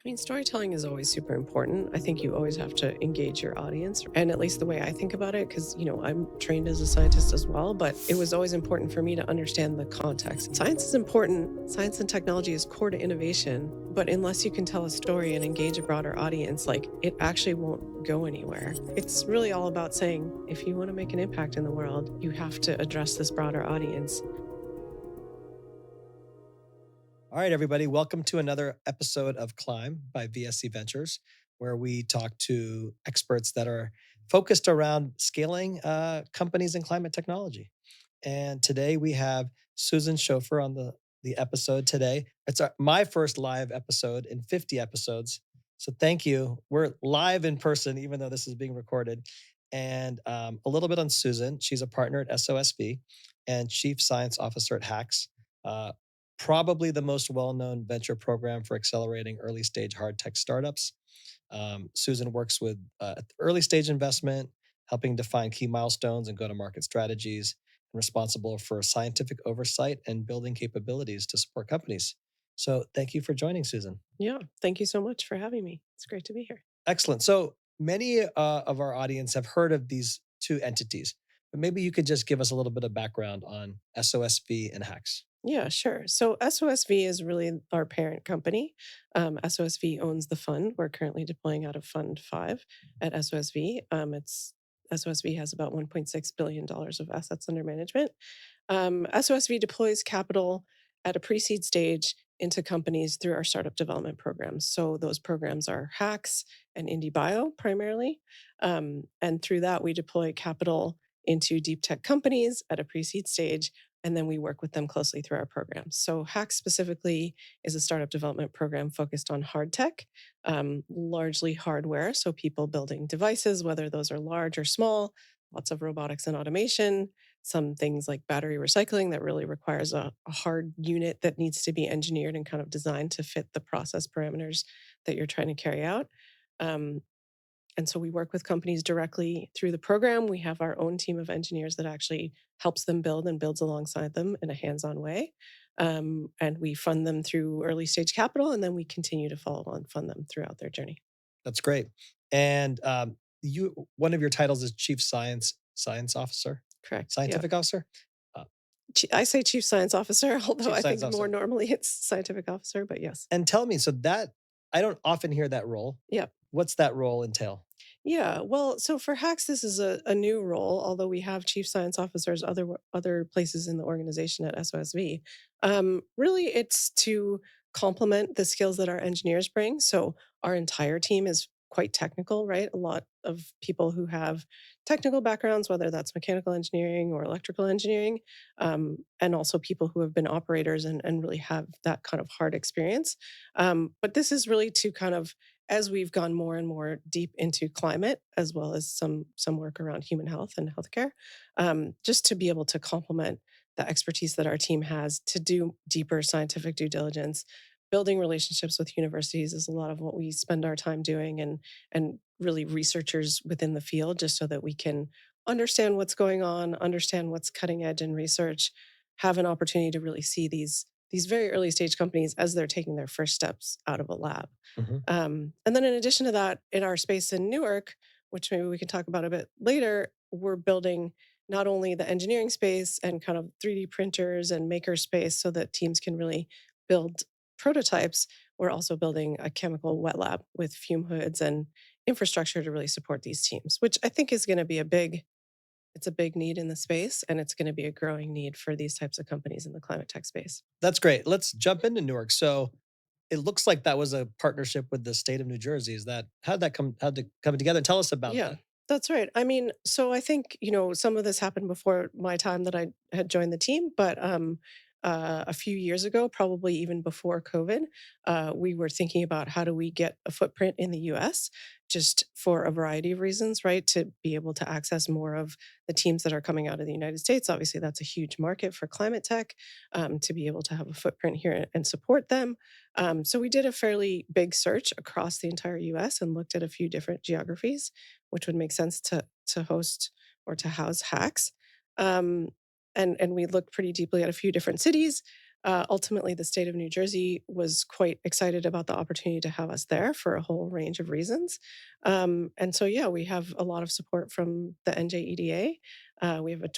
I mean, storytelling is always super important. I think you always have to engage your audience. And at least the way I think about it, because, I'm trained as a scientist as well, but it was always important for me to understand the context. Science is important. Science and technology is core to innovation. But unless you can tell a story and engage a broader audience, it actually won't go anywhere. It's really all about saying, if you want to make an impact in the world, you have to address this broader audience. All right, everybody, welcome to another episode of Climb by VSC Ventures, where we talk to experts that are focused around scaling companies in climate technology. And today we have Susan Schofer on the episode today. It's my first live episode in 50 episodes. So thank you. We're live in person, even though this is being recorded. And a little bit on Susan. She's a partner at SOSV and chief science officer at Hacks. Uh, Probably the most well-known venture program for accelerating early stage hard tech startups. Susan works with early stage investment, helping define key milestones and go-to-market strategies, and responsible for scientific oversight and building capabilities to support companies. So thank you for joining, Susan. Yeah. Thank you so much for having me. It's great to be here. Excellent. So many of our audience have heard of these two entities, but maybe you could just give us a little bit of background on SOSV and Hacks. Yeah, sure. So SOSV is really our parent company. SOSV owns the fund. We're currently deploying out of Fund 5 at SOSV. It's SOSV has about $1.6 billion of assets under management. SOSV deploys capital at a pre-seed stage into companies through our startup development programs. So those programs are Hacks and IndieBio primarily. And through that, we deploy capital into deep tech companies at a pre-seed stage, and then we work with them closely through our programs. So Hacks specifically is a startup development program focused on hard tech, largely hardware. So people building devices, whether those are large or small, lots of robotics and automation, some things like battery recycling that really requires a hard unit that needs to be engineered and kind of designed to fit the process parameters that you're trying to carry out. Um, and so we work with companies directly through the program. We have our own team of engineers that actually helps them build and builds alongside them in a hands on way. And we fund them through early stage capital, and then we continue to follow on fund them throughout their journey. That's great. And you, one of your titles is chief science officer, Correct. Yeah. scientific officer, uh, I say chief science officer, although chief I science think more officer. normally it's scientific officer, but yes. And tell me, so that I don't often hear that role. Yeah. What's that role entail? Yeah, well, so for Hacks, this is a new role, although we have chief science officers other places in the organization at SOSV. Really, it's to complement the skills that our engineers bring. So our entire team is quite technical, right? A lot of people who have technical backgrounds, whether that's mechanical engineering or electrical engineering, and also people who have been operators and really have that kind of hard experience. But this is really to kind of as we've gone more and more deep into climate, as well as some work around human health and healthcare, just to be able to complement the expertise that our team has to do deeper scientific due diligence. Building relationships with universities is a lot of what we spend our time doing, and really researchers within the field, just so that we can understand what's going on, understand what's cutting edge in research, have an opportunity to really see these very early stage companies as they're taking their first steps out of a lab. Mhm. And then in addition to that, in our space in Newark, which maybe we can talk about a bit later, we're building not only the engineering space and kind of 3D printers and maker space so that teams can really build prototypes. We're also building a chemical wet lab with fume hoods and infrastructure to really support these teams, which I think is going to be it's a big need in the space, and it's going to be a growing need for these types of companies in the climate tech space. That's great. Let's jump into Newark. So it looks like that was a partnership with the state of New Jersey. Is that how did that come? How did it come together? Tell us about Yeah, that. that's right. I mean, so I think, some of this happened before my time that I had joined the team, but a few years ago, probably even before COVID, we were thinking about how do we get a footprint in the US just for a variety of reasons, right? To be able to access more of the teams that are coming out of the United States. Obviously, that's a huge market for climate tech, to be able to have a footprint here and support them. So we did a fairly big search across the entire US and looked at a few different geographies which would make sense to host or to house hacks. Um, and we looked pretty deeply at a few different cities. Ultimately, the state of New Jersey was quite excited about the opportunity to have us there for a whole range of reasons. And so, yeah, we have a lot of support from the NJEDA. We have a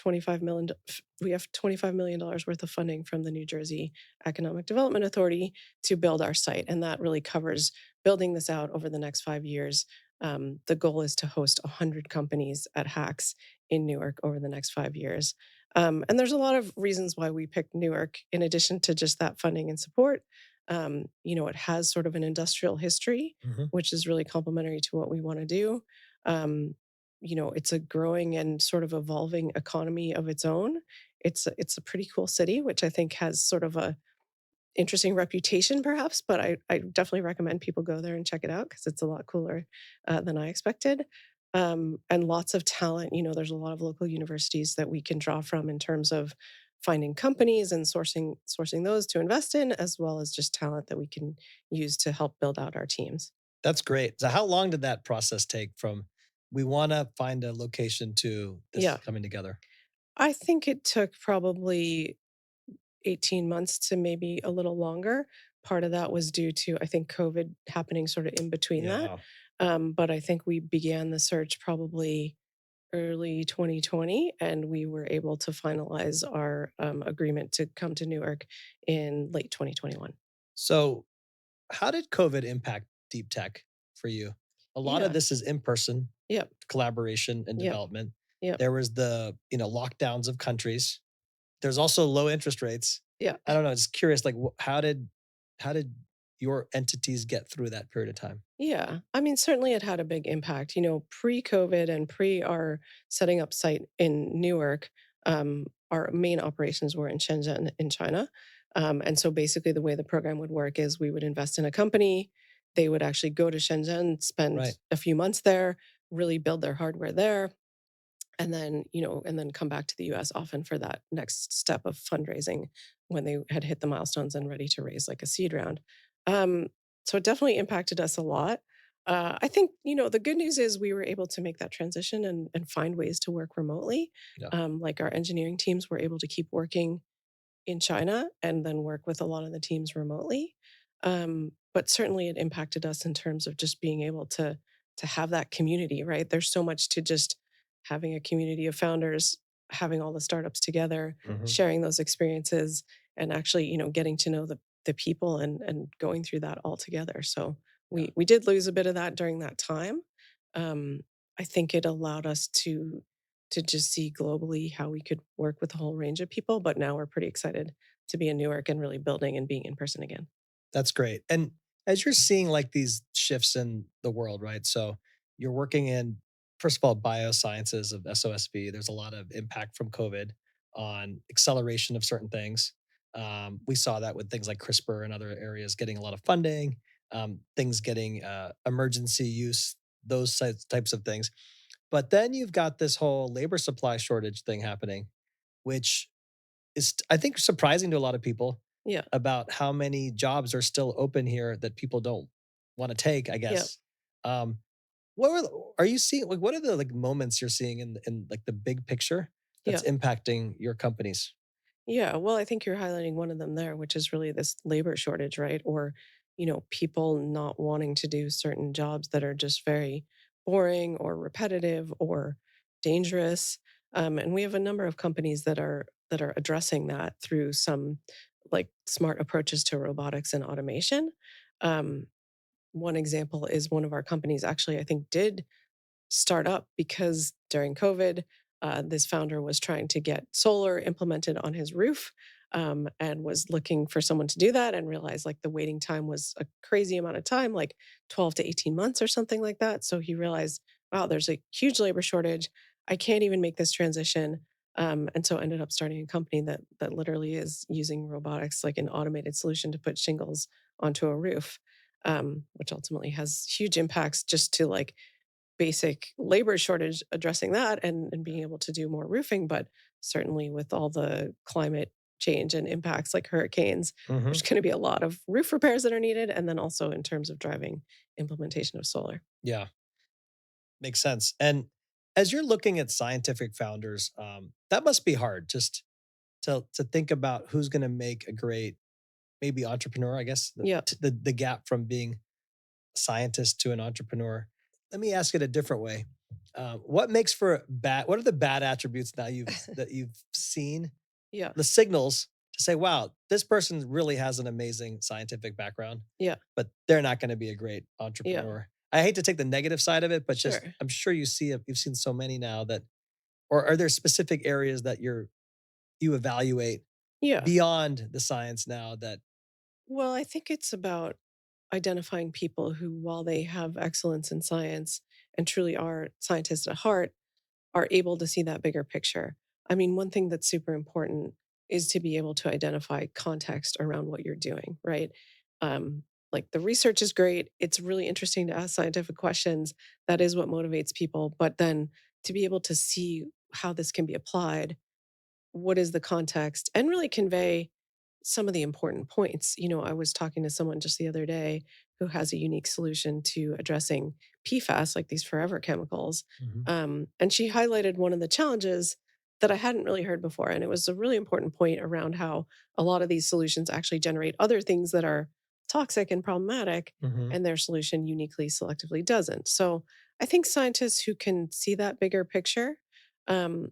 we have $25 million worth of funding from the New Jersey Economic Development Authority to build our site, and that really covers building this out over the next 5 years. The goal is to host 100 companies at Hacks in Newark over the next 5 years. And there's a lot of reasons why we picked Newark, in addition to just that funding and support. It has sort of an industrial history, Mhm. which is really complementary to what we want to do. Um, it's a growing and sort of evolving economy of its own. It's a pretty cool city, which I think has sort of a interesting reputation perhaps, but I definitely recommend people go there and check it out because it's a lot cooler, than I expected. And lots of talent, there's a lot of local universities that we can draw from in terms of finding companies and sourcing those to invest in, as well as just talent that we can use to help build out our teams. That's great. So how long did that process take from we wanna find a location to this Yeah. is coming together? I think it took probably 18 months to maybe a little longer. Part of that was due to, I think, COVID happening sort of in between that. Yeah. But I think we began the search probably early 2020, and we were able to finalize our agreement to come to Newark in late 2021. So, how did COVID impact deep tech for you? A lot of Yeah. this is in person Yep. collaboration and Yep. development. Yep. There was the, lockdowns of countries. There's also low interest rates. Yeah. I don't know, just curious, like, how did your entities get through that period of time? Yeah. I mean, certainly it had a big impact. Pre COVID and pre our setting up site in Newark, our main operations were in Shenzhen in China. And so basically, the way the program would work is we would invest in a company. They would actually go to Shenzhen, spend Right. a few months there, really build their hardware there, and then come back to the US often for that next step of fundraising when they had hit the milestones and ready to raise like a seed round. Um, so it definitely impacted us a lot. I think, the good news is we were able to make that transition and find ways to work remotely. Yeah. Like our engineering teams were able to keep working in China and then work with a lot of the teams remotely. But certainly it impacted us in terms of just being able to have that community, right? There's so much to just having a community of founders, having all the startups together, Mhm. sharing those experiences, and actually, getting to know the people and going through that all together. So Yeah. we did lose a bit of that during that time. Um, I think it allowed us to just see globally how we could work with a whole range of people. But now we're pretty excited to be in Newark and really building and being in person again. That's great. And as you're seeing like these shifts in the world, right? So you're working in, first of all, biosciences of SOSV. There's a lot of impact from COVID on acceleration of certain things. We saw that with things like CRISPR and other areas getting a lot of funding, things getting emergency use, those types of things. But then you've got this whole labor supply shortage thing happening, which is I think surprising to a lot of people Yeah. about how many jobs are still open here that people don't wanna take, I Yeah. guess. Um, what were the are you seeing like, what are the, like, moments you're seeing in, like, the big picture that's Yeah. impacting your companies? Yeah, well, I think you're highlighting one of them there, which is really this labor shortage, right? Or, people not wanting to do certain jobs that are just very boring or repetitive or dangerous. And we have a number of companies that are addressing that through some like smart approaches to robotics and automation. Um, One example is one of our companies actually, I think, did start up because during COVID, this founder was trying to get solar implemented on his roof, and was looking for someone to do that and realized like the waiting time was a crazy amount of time, like 12 to 18 months or something like that. So he realized, wow, there's a huge labor shortage. I can't even make this transition. And so ended up starting a company that literally is using robotics like an automated solution to put shingles onto a roof, which ultimately has huge impacts just to like basic labor shortage, addressing that and being able to do more roofing. But certainly with all the climate change and impacts like hurricanes, there's Mhm. going to be a lot of roof repairs that are needed. And then also in terms of driving implementation of solar. Yeah, makes sense. And as you're looking at scientific founders, that must be hard, just to think about who's going to make a great maybe entrepreneur, I guess Yeah. the gap from being a scientist to an entrepreneur. Let me ask it a different way. What makes for bad? What are the bad attributes now you've seen Yeah. the signals to say, wow, this person really has an amazing scientific background, Yeah. but they're not going to be a great Yeah. entrepreneur. I hate to take the negative side of it, but just Sure. I'm sure you've seen so many now that, or are there specific areas that you evaluate Yeah. beyond the science now that Well, I think it's about identifying people who, while they have excellence in science and truly are scientists at heart, are able to see that bigger picture. I mean, one thing that's super important is to be able to identify context around what you're doing, right? Um, like the research is great. It's really interesting to ask scientific questions. That is what motivates people. But then to be able to see how this can be applied, what is the context, and really convey some of the important points. I was talking to someone just the other day who has a unique solution to addressing PFAS, like these forever chemicals. Mhm, And she highlighted one of the challenges that I hadn't really heard before. And it was a really important point around how a lot of these solutions actually generate other things that are toxic and problematic, mhm, and their solution uniquely selectively doesn't. So I think scientists who can see that bigger picture, um,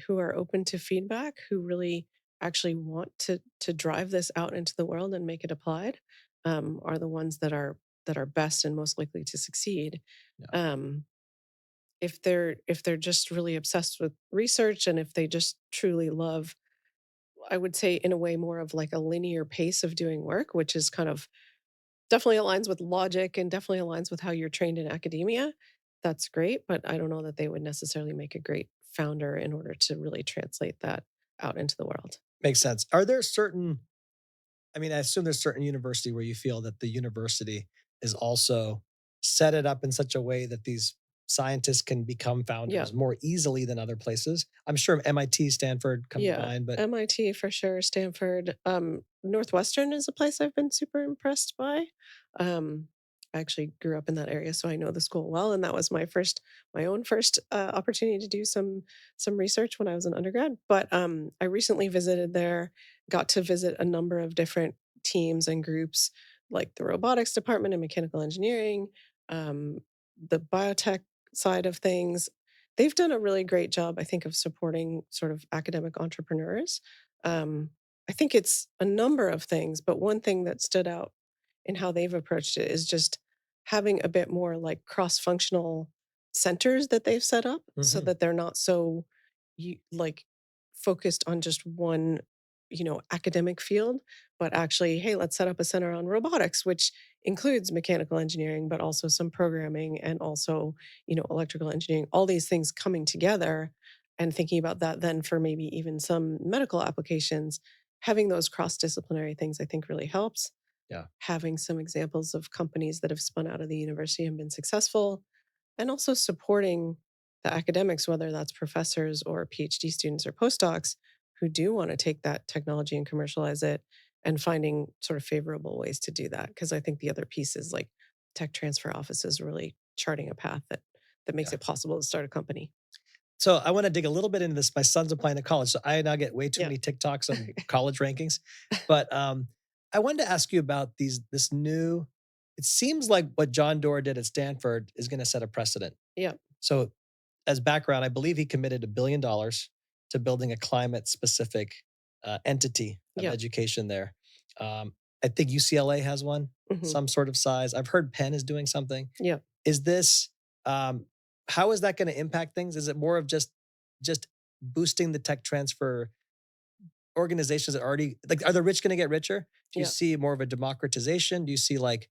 who are open to feedback, who really actually want to drive this out into the world and make it applied, are the ones that are best and most likely to succeed. yeah, Um, if they're just really obsessed with research, and if they just truly love, I would say in a way more of like a linear pace of doing work, which is kind of definitely aligns with logic and definitely aligns with how you're trained in academia. That's great, but I don't know that they would necessarily make a great founder in order to really translate that out into the world. makes sense. Are there certain I mean, I assume there's certain university where you feel that the university is also set it up in such a way that these scientists can become Yeah. founders more easily than other places. I'm sure MIT, Stanford come to Yeah, mind, but MIT for sure, Stanford. Northwestern is a place I've been super impressed by. Um, I actually grew up in that area, so I know the school well, and that was my own first opportunity to do some research when I was an undergrad. But I recently visited there, got to visit a number of different teams and groups, like the robotics department and mechanical engineering, um, the biotech side of things. They've done a really great job, I think, of supporting sort of academic entrepreneurs. Um, I think it's a number of things, but one thing that stood out in how they've approached it is just having a bit more like cross-functional centers that they've set up so mhm, that they're not so like focused on just one, academic field, but actually, hey, let's set up a center on robotics, which includes mechanical engineering, but also some programming and also electrical engineering, all these things coming together, and thinking about that then for maybe even some medical applications, having those cross-disciplinary things I think really helps. yeah, Having some examples of companies that have spun out of the university and been successful, and also supporting the academics, whether that's professors or PhD students or postdocs who do want to take that technology and commercialize it, and finding sort of favorable ways to do that. Because I think the other piece is like tech transfer offices really charting a path that makes yeah. it possible to start a company. So I want to dig a little bit into this. My son's applying to college, so I now get way too Yeah. many TikToks on college rankings. But I wanted to ask you about this new. It seems like what John Doerr did at Stanford is going to set a precedent. Yeah. So, as background, I believe he committed $1 billion to building a climate specific entity of Yeah. education there. I think UCLA has one, Hmm. some sort of size. I've heard Penn is doing something. Yeah. Is this um, how is that going to impact things? Is it more of just boosting the tech transfer organizations that already like are the rich going to get richer? Do you Yeah. see more of a democratization? Do you see like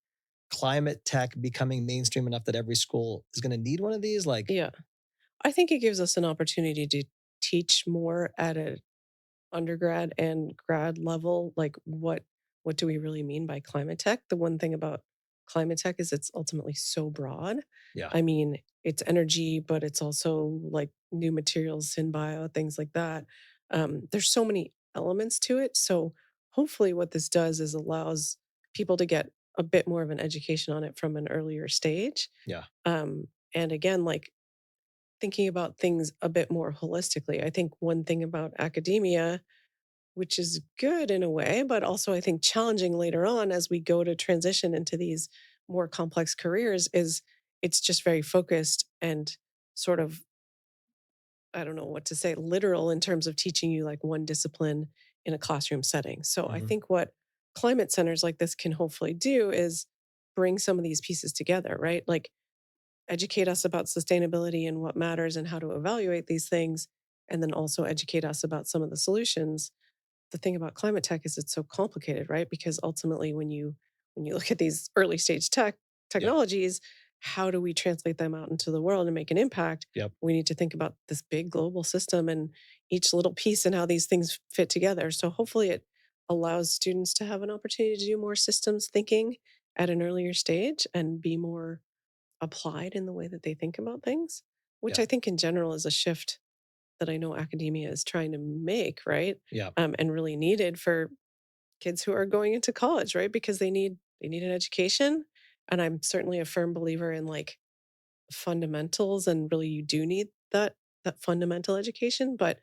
climate tech becoming mainstream enough that every school is going to need one of these? Like, Yeah. I think it gives us an opportunity to teach more at a undergrad and grad level, like what do we really mean by climate tech? The one thing about climate tech is it's ultimately so broad. yeah, I mean, it's energy, but it's also like new materials, synbio, things like that. There's so many elements to it. So hopefully what this does is allows people to get a bit more of an education on it from an earlier stage. yeah, And again, like thinking about things a bit more holistically. I think one thing about academia which is good in a way, but also I think challenging later on as we go to transition into these more complex careers is it's just very focused and sort of I don't know what to say, literal in terms of teaching you like one discipline in a classroom setting. So I Mhm. think what climate centers like this can hopefully do is bring some of these pieces together, right? Like educate us about sustainability and what matters and how to evaluate these things, and then also educate us about some of the solutions. The thing about climate tech is it's so complicated, right? Because ultimately when you look at these early stage Yeah. technologies, how do we translate them out into the world and make an impact? Yep. We need to think about this big global system and each little piece and how these things fit together. So hopefully it allows students to have an opportunity to do more systems thinking at an earlier stage and be more applied in the way that they think about things, which Yeah. I think in general is a shift that I know academia is trying to make, right? Yeah. And really needed for kids who are going into college, right? Because they need an education. And I'm certainly a firm believer in like fundamentals and really you do need that fundamental education, but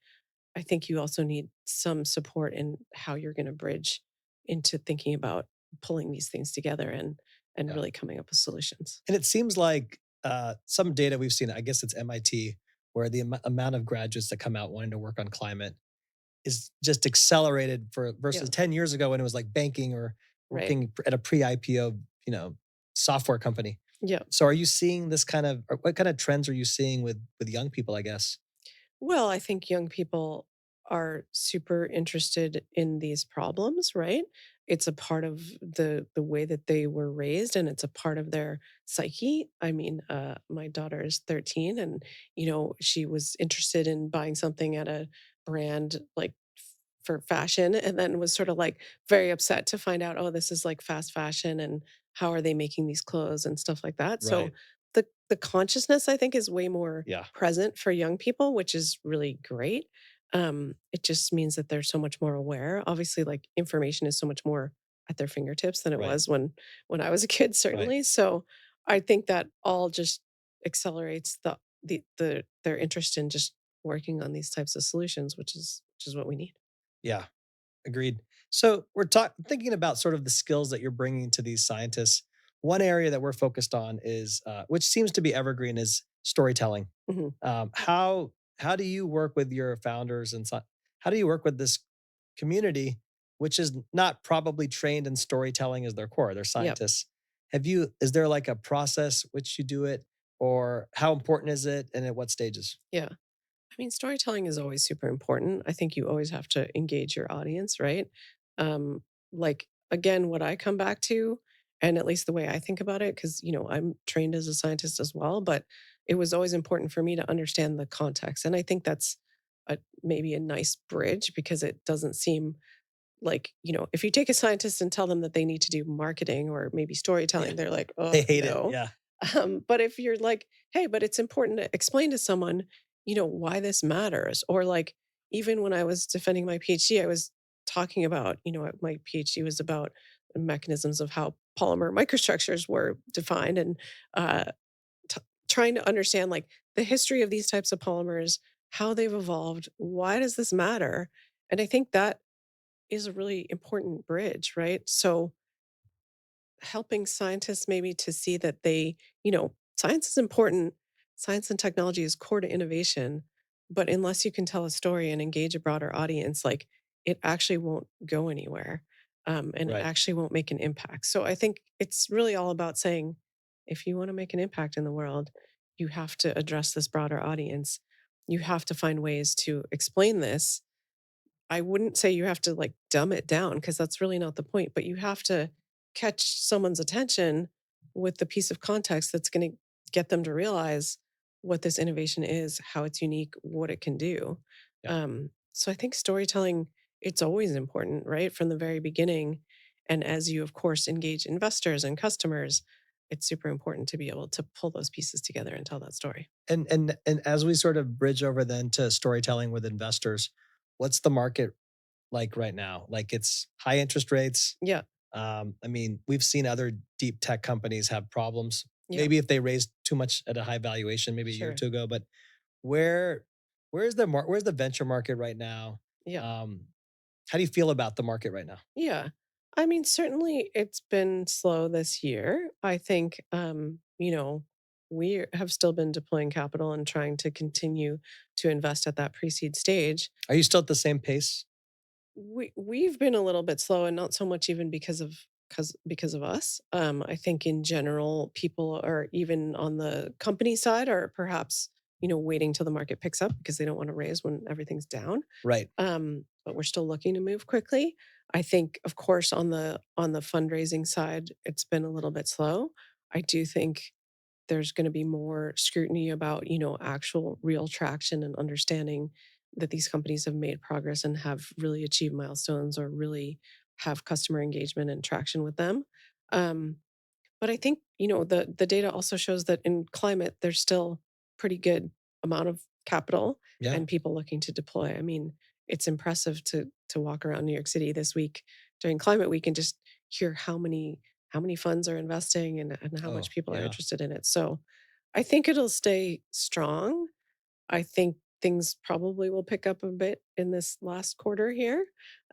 I think you also need some support in how you're going to bridge into thinking about pulling these things together and Yeah. really coming up with solutions. And it seems like some data we've seen, I guess it's MIT, where the amount of graduates that come out wanting to work on climate is just accelerated for versus Yeah, 10 years ago when it was like banking or right. working at a pre-IPO, software company. Yeah. So are you seeing this kind of, or what kind of trends are you seeing with young people, I guess? Well, I think young people are super interested in these problems, right? It's a part of the way that they were raised and it's a part of their psyche. I mean, my daughter is 13 and she was interested in buying something at a brand like for fashion and then was sort of like very upset to find out, oh, this is like fast fashion and how are they making these clothes and stuff like that. So Right. the consciousness I think is way more Yeah. present for young people, which is really great. It just means that they're so much more aware. Obviously, like information is so much more at their fingertips than it Right. was when I was a kid, Right. certainly. So I think that all just accelerates their interest in just working on these types of solutions, which is what we need. Yeah. Agreed. So we're thinking about sort of the skills that you're bringing to these scientists. One area that we're focused on is, which seems to be evergreen, is storytelling. Mhm. How do you work with your founders and how do you work with this community, which is not probably trained in storytelling as their core? They're Yep. scientists. Is there like a process which you do it, or how important is it, and at what stages? Yeah. I mean, storytelling is always super important. I think you always have to engage your audience, right? Like again, what I come back to, and at least the way I think about it, because I'm trained as a scientist as well, but it was always important for me to understand the context, and I think that's maybe a nice bridge because it doesn't seem like, if you take a scientist and tell them that they need to do marketing or maybe Yeah, storytelling, they're like, they "Oh, hate it. no." Yeah, But if you're like, "Hey, but it's important to explain to someone, why this matters," or like, even when I was defending my PhD, I was talking about, my PhD was about mechanisms of how polymer microstructures were defined and uh, t- trying to understand like the history of these types of polymers, how they've evolved, why does this matter? And I think that is a really important bridge, right? So helping scientists maybe to see that science is important, science and technology is core to innovation, but unless you can tell a story and engage a broader audience, like it actually won't go anywhere, and it right. actually won't make an impact. So I think it's really all about saying, if you want to make an impact in the world, you have to address this broader audience. You have to find ways to explain this. I wouldn't say you have to like dumb it down because that's really not the point, but you have to catch someone's attention with the piece of context that's going to get them to realize what this innovation is, how it's unique, what it can do. Yeah. So I think storytelling, it's always important, right? From the very beginning. And as you, of course, engage investors and customers, it's super important to be able to pull those pieces together and tell that story. And as we sort of bridge over then to storytelling with investors, what's the market like right now? Like it's high interest rates. Yeah. I mean, we've seen other deep tech companies have problems. Yeah. Maybe if they raised too much at a high valuation, maybe a year or Sure. two ago. But where's the venture market right now? Yeah. Um, How do you feel about the market right now? Yeah. I mean, certainly it's been slow this year. I think, we have still been deploying capital and trying to continue to invest at that pre-seed stage. Are you still at the same pace? We've been a little bit slow, and not so much even because of us. I think in general, people are even on the company side are perhaps, waiting till the market picks up because they don't want to raise when everything's down. Right. But we're still looking to move quickly. I think, of course, on the fundraising side, it's been a little bit slow. I do think there's going to be more scrutiny about, actual real traction and understanding that these companies have made progress and have really achieved milestones or really have customer engagement and traction with them. Um, but I think, the data also shows that in climate, there's still pretty good amount of capital Yeah. and people looking to deploy. I mean, it's impressive to walk around New York City this week during climate week and just hear how many funds are investing and how much Oh, people are yeah. interested in it. So I think it'll stay strong. I think things probably will pick up a bit in this last quarter here.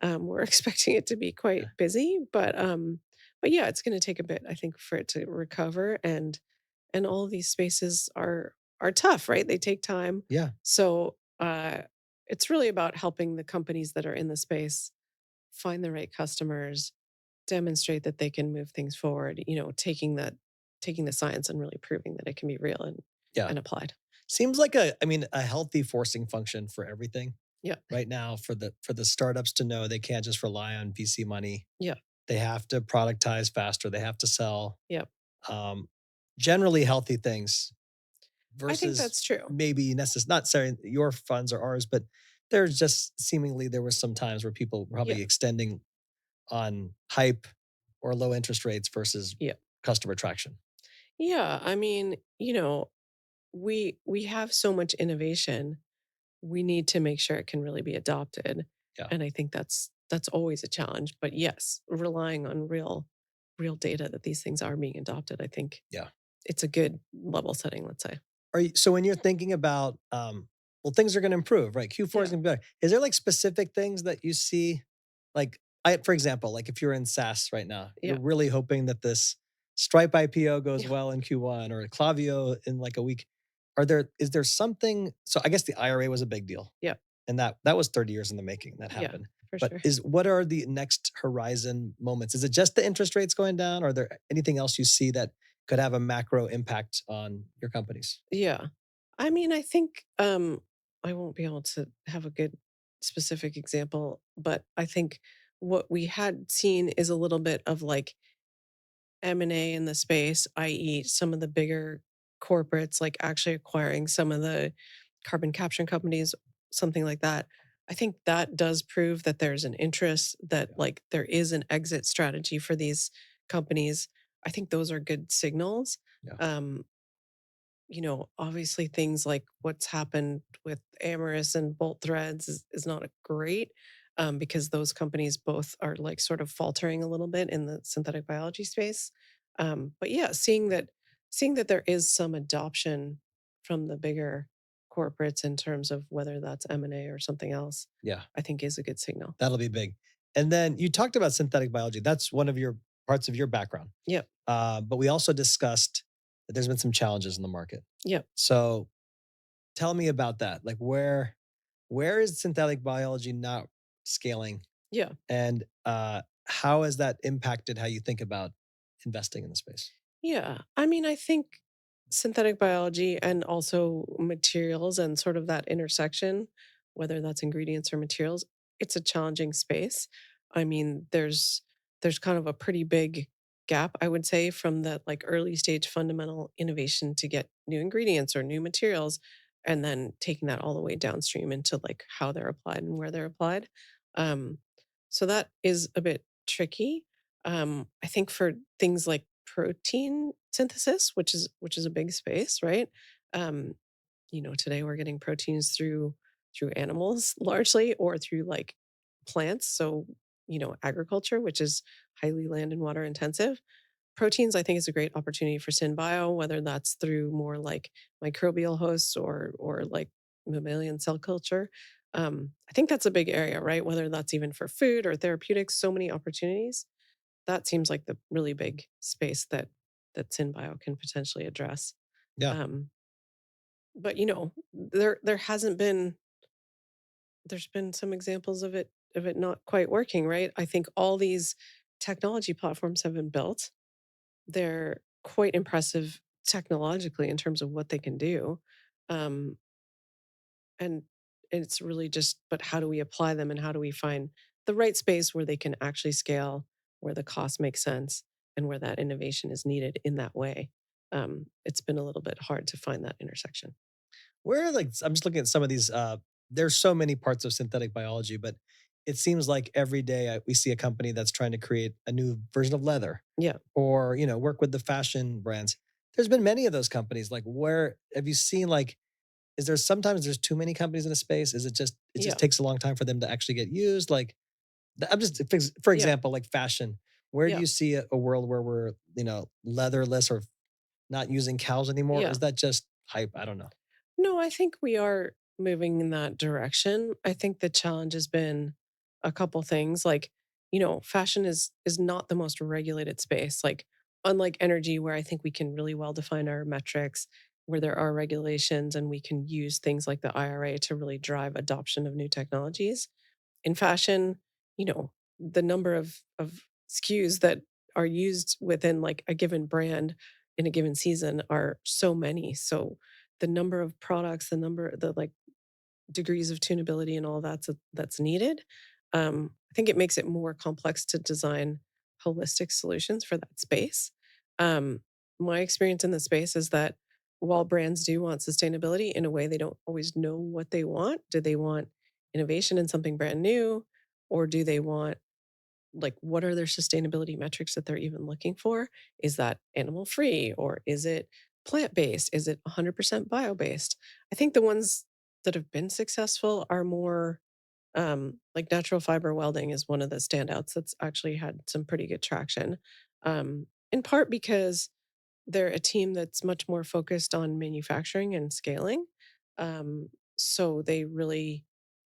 We're expecting it to be quite Yeah. busy, but yeah, it's going to take a bit, I think, for it to recover. And all of these spaces are tough, right? They take time. Yeah. So it's really about helping the companies that are in the space find the right customers, demonstrate that they can move things forward. Taking the science and really proving that it can be real Yeah. and applied. Seems like a healthy forcing function for everything Yeah, right now for the startups to know they can't just rely on VC money. yeah, They have to productize faster. They have to sell yeah. um, generally healthy things I think versus that's true. maybe not saying your funds or ours, but there's just seemingly there was some times where people were Yeah, probably extending on hype or low interest rates versus yeah, customer traction. yeah. I mean, we have so much innovation. We need to make sure it can really be adopted, Yeah. and I think that's always a challenge. But yes, relying on real data that these things are being adopted, I think Yeah. it's a good level setting. Let's say. So when you're thinking about, well, things are going to improve, right? Q4 is Yeah, going to be better. Is there like specific things that you see, like for example, like if you're in SaaS right now, you're yeah, really hoping that this Stripe IPO goes yeah, well in Q1 or Klaviyo in like a week. Is there something? So I guess the IRA was a big deal, yeah, and that was 30 years in the making that yeah, happened. for But sure. what are the next horizon moments? Is it just the interest rates going down? Or are there anything else you see that could have a macro impact on your companies? Yeah. I mean, I think, I won't be able to have a good specific example, but I think what we had seen is a little bit of like M&A in the space, i.e., some of the bigger corporates, like actually acquiring some of the carbon capture companies, something like that. I think that does prove that there's an interest, that Yeah. like there is an exit strategy for these companies. I think those are good signals. Yeah. Um, obviously things like what's happened with Amorous and Bolt Threads is not a great, because those companies both are like sort of faltering a little bit in the synthetic biology space. But yeah, seeing that there is some adoption from the bigger corporates in terms of whether that's M&A or something else, Yeah. I think is a good signal. That'll be big. And then you talked about synthetic biology. That's one of your parts of your background. Yep. But we also discussed that there's been some challenges in the market. Yep. So tell me about that. Like where is synthetic biology not scaling, Yeah. and how has that impacted how you think about investing in the space? Yeah. I mean, I think synthetic biology and also materials and sort of that intersection, whether that's ingredients or materials, it's a challenging space. I mean, there's kind of a pretty big gap, I would say, from that like early stage fundamental innovation to get new ingredients or new materials, and then taking that all the way downstream into like how they're applied and where they're applied. Um, so that is a bit tricky. I think for things like protein synthesis, which is a big space, right? Um, Today we're getting proteins through animals largely or through like plants. So, agriculture, which is highly land and water intensive. Proteins, I think, is a great opportunity for synbio, whether that's through more like microbial hosts or like mammalian cell culture. I think that's a big area, right? Whether that's even for food or therapeutics, so many opportunities. That seems like the really big space that SynBio can potentially address. Yeah. Um, but there hasn't been there's been some examples of it not quite working, right? I think all these technology platforms have been built. They're quite impressive technologically in terms of what they can do. Um, and it's really just, but how do we apply them and how do we find the right space where they can actually scale, where the cost makes sense, and where that innovation is needed in that way? It's been a little bit hard to find that intersection. Where like I'm just looking at some of these. There's so many parts of synthetic biology, but it seems like every day we see a company that's trying to create a new version of leather, Yeah, or work with the fashion brands. There's been many of those companies. Like, where have you seen like? Is there sometimes there's too many companies in a space? Is it just yeah, takes a long time for them to actually get used? Like, I'm just for yeah, example, like fashion. Where do yeah, you see a world where we're leatherless or not using cows anymore? Or yeah. is that just hype? I don't know. No, I think we are moving in that direction. I think the challenge has been a couple things. Like, fashion is not the most regulated space. Like, unlike energy, where I think we can really well define our metrics, where there are regulations and we can use things like the IRA to really drive adoption of new technologies. In fashion, the number of SKUs that are used within like a given brand in a given season are so many. So the number of products, the like degrees of tunability and all that's needed. I think it makes it more complex to design holistic solutions for that space. Um, my experience in the space is that while brands do want sustainability in a way, they don't always know what they want. Do they want innovation in something brand new, or do they want, like, what are their sustainability metrics that they're even looking for? Is that animal free or is it plant based? Is it 100% bio based? I think the ones that have been successful are more like natural fiber welding is one of the standouts that's actually had some pretty good traction. In part because they're a team that's much more focused on manufacturing and scaling. So they really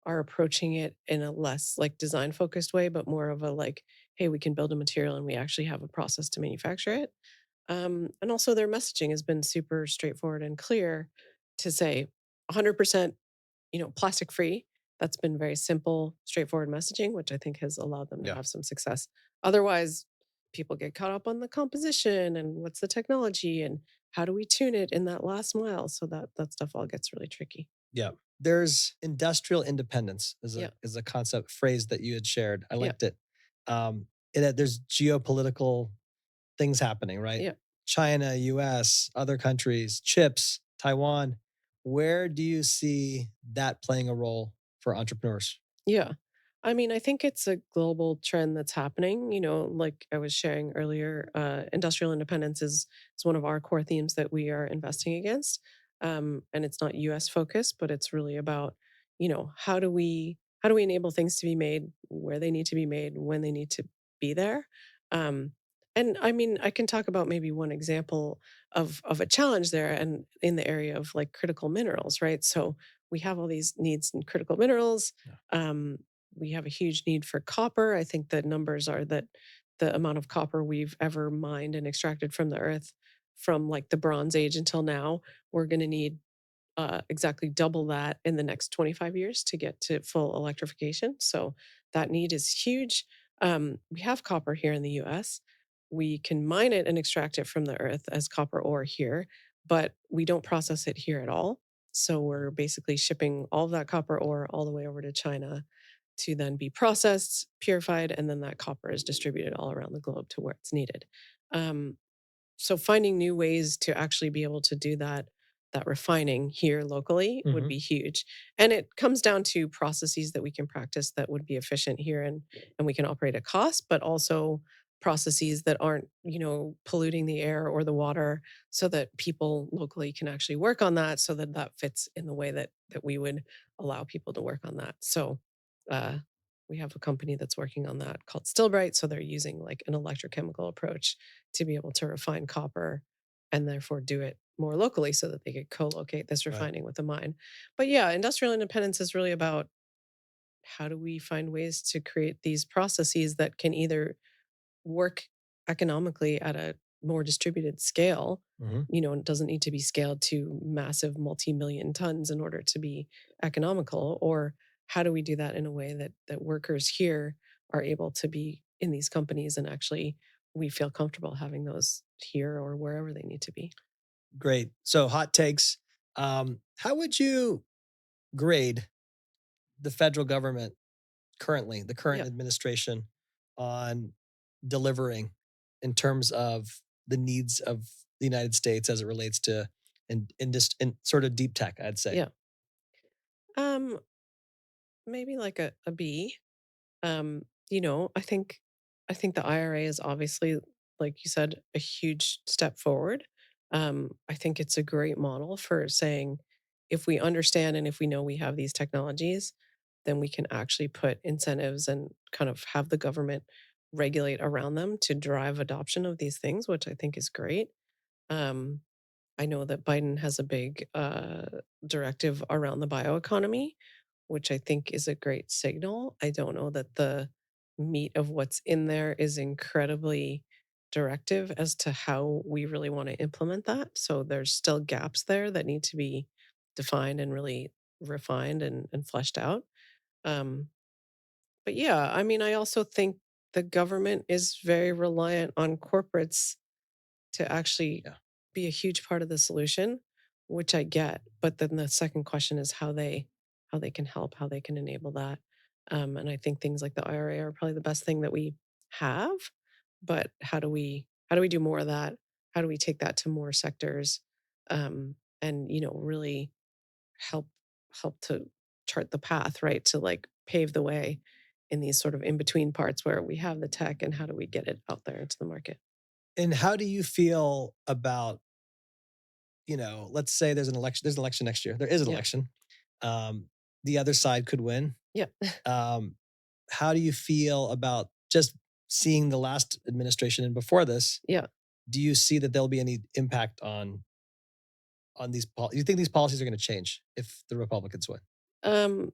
are approaching it in a less like design focused way, but more of a like, hey, we can build a material and we actually have a process to manufacture it. And also their messaging has been super straightforward and clear to say 100% plastic free. That's been very simple, straightforward messaging, which I think has allowed them to Yeah. have some success. Otherwise, people get caught up on the composition and what's the technology and how do we tune it in that last mile. So that stuff all gets really tricky. Yeah. There's industrial independence Yeah. is a concept phrase that you had shared. I Yeah. liked it. There's geopolitical things happening, right? Yeah. China, US, other countries, chips, Taiwan. Where do you see that playing a role for entrepreneurs? Yeah. I mean, I think it's a global trend that's happening. Like I was sharing earlier, industrial independence is one of our core themes that we are investing against. And it's not US focused, but it's really about, how do we enable things to be made where they need to be made, when they need to be there. Um, and I mean, I can talk about maybe one example of a challenge there and in the area of like critical minerals, right? So we have all these needs in critical minerals. Yeah. um, we have a huge need for copper. I think the numbers are that the amount of copper we've ever mined and extracted from the earth from like the Bronze Age until now, we're going to need exactly double that in the next 25 years to get to full electrification. So that need is huge. We have copper here in the US. We can mine it and extract it from the earth as copper ore here, but we don't process it here at all. So we're basically shipping all of that copper ore all the way over to China to then be processed, purified, and then that copper is distributed all around the globe to where it's needed. Um, so finding new ways to actually be able to do that refining here locally would Mhm. be huge. And it comes down to processes that we can practice that would be efficient here and we can operate at cost, but also processes that aren't, polluting the air or the water so that people locally can actually work on that so that that fits in the way that we would allow people to work on that. So uh we have a company that's working on that called Stillbright. So they're using like an electrochemical approach to be able to refine copper and therefore do it more locally so that they could co-locate this Right. refining with the mine. But yeah, industrial independence is really about how do we find ways to create these processes that can either work economically at a more distributed scale? Mhm. It doesn't need to be scaled to massive multi-million tons in order to be economical. Or how do we do that in a way that workers here are able to be in these companies and actually we feel comfortable having those here or wherever they need to be? Great. So hot takes. How would you grade the federal government currently, the current Yeah. administration on delivering in terms of the needs of the United States as it relates to in just in sort of deep tech, I'd say. Yeah. Um, Maybe like a B. I think the IRA is obviously, like you said, a huge step forward. I think it's a great model for saying if we understand and if we know we have these technologies, then we can actually put incentives and kind of have the government regulate around them to drive adoption of these things, which I think is great. Um, I know that Biden has a big directive around the bioeconomy, which I think is a great signal. I don't know that the meat of what's in there is incredibly directive as to how we really want to implement that. So there's still gaps there that need to be defined and really refined and fleshed out. Um, but yeah, I mean, I also think the government is very reliant on corporates to actually Yeah. be a huge part of the solution, which I get. But then the second question is how they can help, how they can enable that. And I think things like the IRA are probably the best thing that we have. But how do we do more of that? How do we take that to more sectors? And really help help to chart the path, right? To like pave the way in these sort of in between parts where we have the tech and how do we get it out there into the market? And how do you feel about, let's say there's an election next year. There is an Yeah. election. Um, the other side could win. Yeah. Um, how do you feel about just seeing the last administration and before this? Yeah. Do you see that there'll be any impact on you think these policies are going to change if the Republicans win? Um,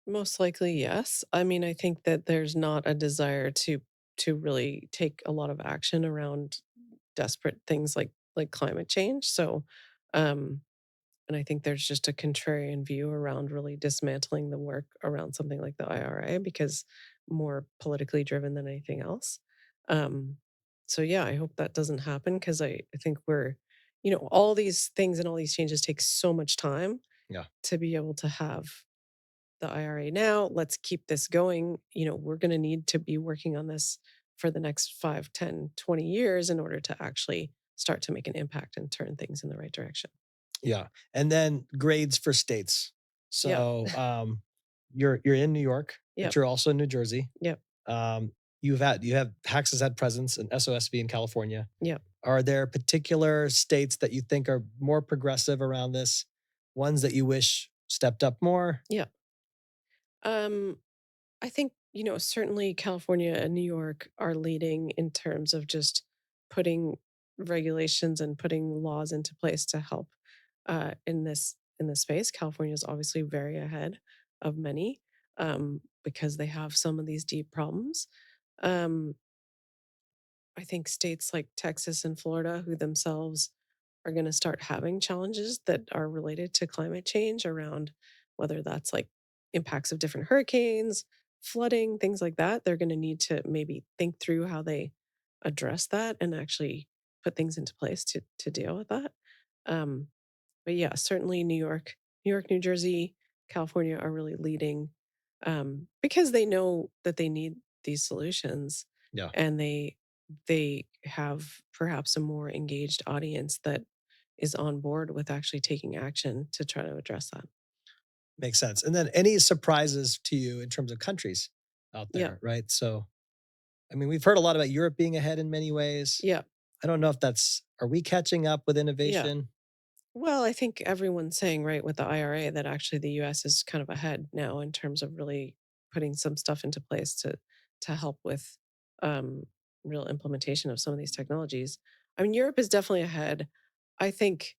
Most likely, yes. I mean, I think that there's not a desire to really take a lot of action around desperate things like climate change. So, um, and I think there's just a contrarian view around really dismantling the work around something like the IRA because more politically driven than anything else. Um, so yeah, I hope that doesn't happen because I think all these things and all these changes take so much time Yeah. to be able to have the IRA now. Let's keep this going. We're going to need to be working on this for the next 5, 10, 20 years in order to actually start to make an impact and turn things in the right direction. Yeah. And then grades for states. Yeah. So you're in New York, but Yep. you're also in New Jersey. Yep. Um, you have Hacks has had presence in SOSV in California. Yep. Are there particular states that you think are more progressive around this? Ones that you wish stepped up more? Yeah. Um, I think, certainly California and New York are leading in terms of just putting regulations and putting laws into place to help in this space. California is obviously very ahead of many because they have some of these deep problems. Um, I think states like Texas and Florida, who themselves are going to start having challenges that are related to climate change around whether that's like impacts of different hurricanes, flooding, things like that. They're going to need to maybe think through how they address that and actually put things into place to deal with that. Um, but yeah, certainly New York, New Jersey, California are really leading because they know that they need these solutions Yeah. and they have perhaps a more engaged audience that is on board with actually taking action to try to address that. Makes sense. And then any surprises to you in terms of countries out Yeah. there, right? So, I mean, we've heard a lot about Europe being ahead in many ways. Yeah. I don't know if are we catching up with Yeah. innovation? Well, I think everyone's saying, right, with the IRA that actually the US is kind of ahead now in terms of really putting some stuff into place to help with um, real implementation of some of these technologies. I mean, Europe is definitely ahead. I think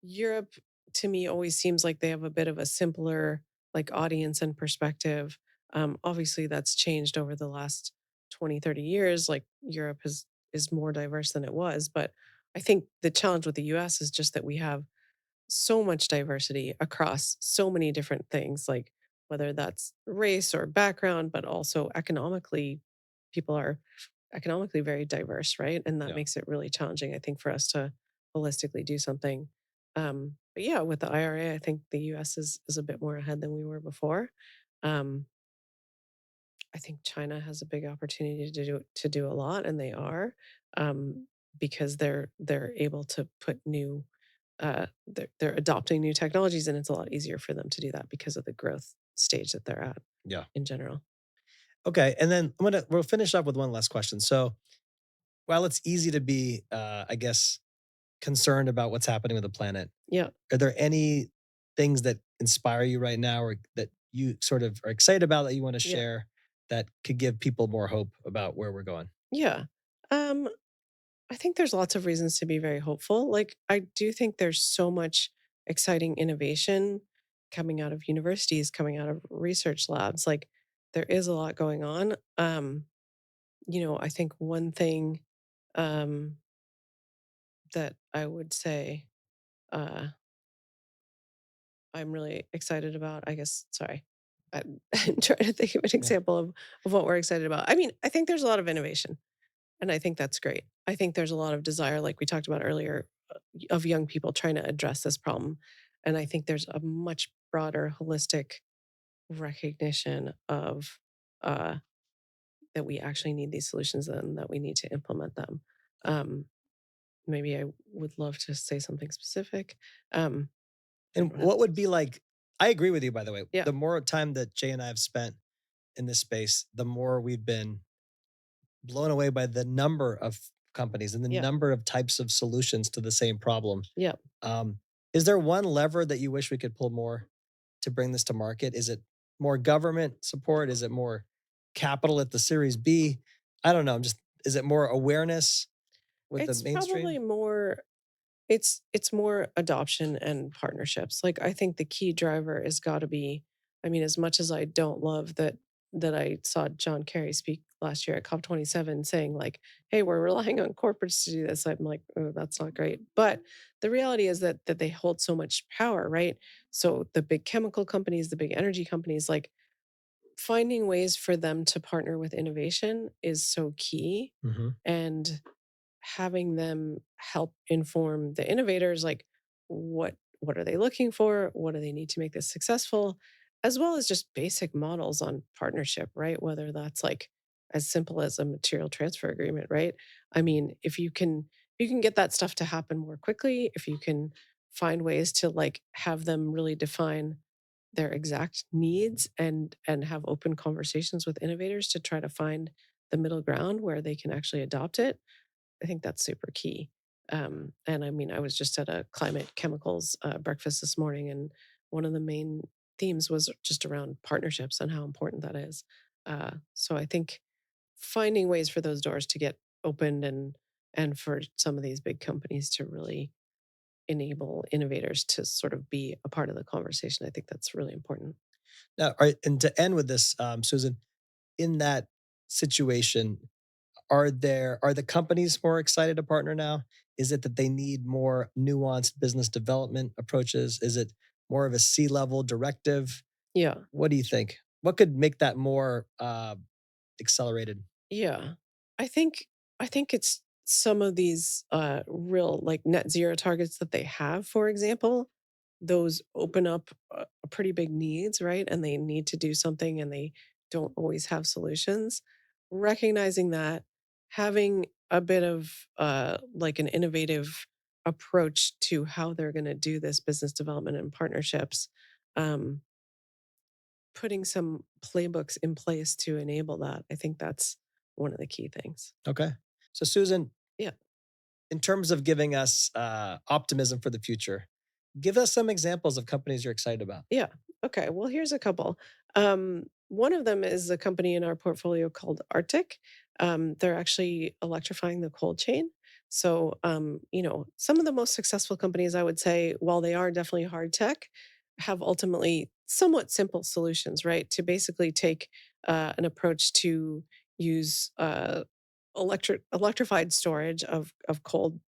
Europe to me always seems like they have a bit of a simpler like audience and perspective. Obviously, that's changed over the last 20, 30 years. Like Europe is more diverse than it was. But I think the challenge with the US is just that we have so much diversity across so many different things, like whether that's race or background, but also economically, people are economically very diverse, right? And that Yeah. makes it really challenging, I think, for us to holistically do something. But yeah, with the IRA, I think the US is a bit more ahead than we were before. Um, I think China has a big opportunity to do a lot, and they are, because they're able to put new they're adopting new technologies, and it's a lot easier for them to do that because of the growth stage that they're at Yeah. in general. Okay. And then we'll finish up with one last question. So while it's easy to be, I guess, concerned about what's happening with the planet, Yeah, are there any things that inspire you right now or that you sort of are excited about that you want to yeah, share that could give people more hope about where we're going? yeah. Um, I think there's lots of reasons to be very hopeful. Like, I do think there's so much exciting innovation coming out of universities, coming out of research labs. Like, there is a lot going on. I think one thing um, that I would say uh, I'm really excited about, I guess, sorry. I'm trying to think of an Yeah. example of what we're excited about. I mean, I think there's a lot of innovation, and I think that's great. I think there's a lot of desire, like we talked about earlier, of young people trying to address this problem. And I think there's a much broader, holistic recognition of uh, that we actually need these solutions and that we need to implement them. Um, Maybe I would love to say something specific. Um, I And don't have what would be like, I agree with you, by the way. yeah, The more time that Jay and I have spent in this space, the more we've been blown away by the number of companies and the yeah, number of types of solutions to the same problem. yeah. Um, is there one lever that you wish we could pull more to bring this to market? Is it more government support? Is it more capital at the Series B? I don't know. Is it more awareness with the It's probably mainstream? more it's more adoption and partnerships. Like, I think the key driver is gotta be, I mean, as much as I don't love that I saw John Kerry speak last year at COP27 saying like, "Hey, we're relying on corporates to do this." I'm like, "Oh, that's not great." But the reality is that they hold so much power, right? So the big chemical companies, the big energy companies, like finding ways for them to partner with innovation is so key. Mhm. And having them help inform the innovators, like what are they looking for, what do they need to make this successful, as well as just basic models on partnership, right? Whether that's like as simple as a material transfer agreement, right? I mean, if you can get that stuff to happen more quickly, if you can find ways to like have them really define their exact needs and have open conversations with innovators to try to find the middle ground where they can actually adopt it, I think that's super key. And I mean, I was just at a climate chemicals breakfast this morning, and one of the main themes was just around partnerships and how important that is. So I think finding ways for those doors to get opened and for some of these big companies to really enable innovators to sort of be a part of the conversation, I think that's really important. Now, all right, and to end with this, Susan, in that situation, are the companies more excited to partner now? Is it that they need more nuanced business development approaches? Is it more of a C-level directive? Yeah. What do you think? What could make that more accelerated? Yeah. I think I think it's some of these real like net zero targets that they have, for example, those open up pretty big needs, right? And they need to do something and they don't always have solutions. Recognizing that, having a bit of like an innovative approach to how they're going to do this business development and partnerships, um, putting some playbooks in place to enable that. I think that's one of the key things. Okay. So, Susan, Yeah. in terms of giving us optimism for the future, give us some examples of companies you're excited about. Yeah. Okay. Well, here's a couple. One of them is a company in our portfolio called Arctic. They're actually electrifying the cold chain. So, some of the most successful companies, I would say, while they are definitely hard tech, have ultimately somewhat simple solutions, right? To basically take an approach to use electrified storage of cold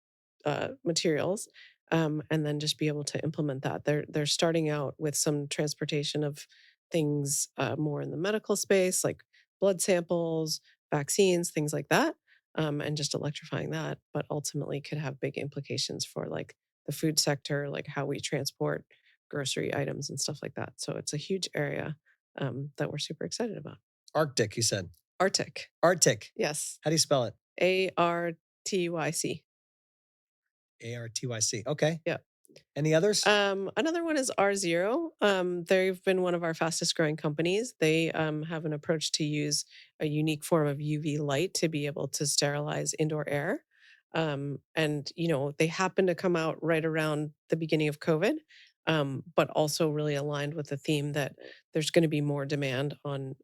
materials, and then just be able to implement that. They're starting out with some transportation of things more in the medical space, like blood samples, vaccines, things like that, and just electrifying that. But ultimately, could have big implications for like the food sector, like how we transport grocery items and stuff like that. So it's a huge area that we're super excited about. Arctic, you said. Arctic, Arctic. yes, How do you spell it? ARTYC. Artyc. Okay. Yeah. Any others? Another one is R0. They've been one of our fastest growing companies. They have an approach to use a unique form of UV light to be able to sterilize indoor air. And, they happen to come out right around the beginning of COVID, but also really aligned with the theme that there's going to be more demand on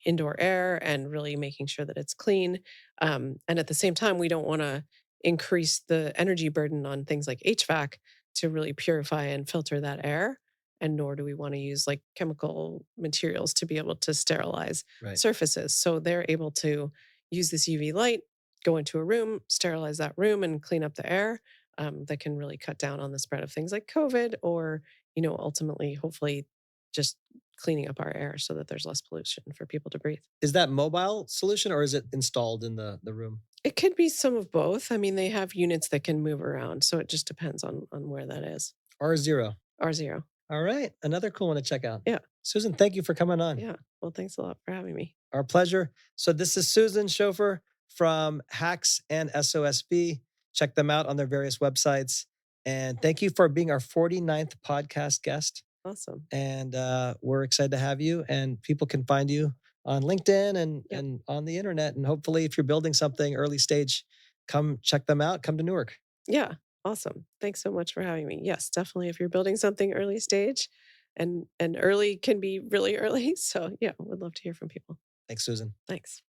indoor air and really making sure that it's clean. And at the same time, we don't want to increase the energy burden on things like HVAC to really purify and filter that air. And nor do we want to use like chemical materials to be able to sterilize Right. surfaces. So they're able to use this UV light, go into a room, sterilize that room, and clean up the air. That can really cut down on the spread of things like COVID, or ultimately, hopefully, just cleaning up our air so that there's less pollution for people to breathe. Is that mobile solution or is it installed in the room? It could be some of both. I mean, they have units that can move around, so it just depends on where that is. R0. R0. All right. Another cool one to check out. Yeah. Susan, thank you for coming on. Yeah. Well, thanks a lot for having me. Our pleasure. So this is Susan Schofer from Hacks and SOSV. Check them out on their various websites. And thank you for being our 49th podcast guest. Awesome. And we're excited to have you. And people can find you on LinkedIn Yep. and on the internet. And hopefully, if you're building something early stage, come check them out. Come to Newark. Yeah. Awesome. Thanks so much for having me. Yes, definitely. If you're building something early stage, and early can be really early. So yeah, would love to hear from people. Thanks, Susan. Thanks.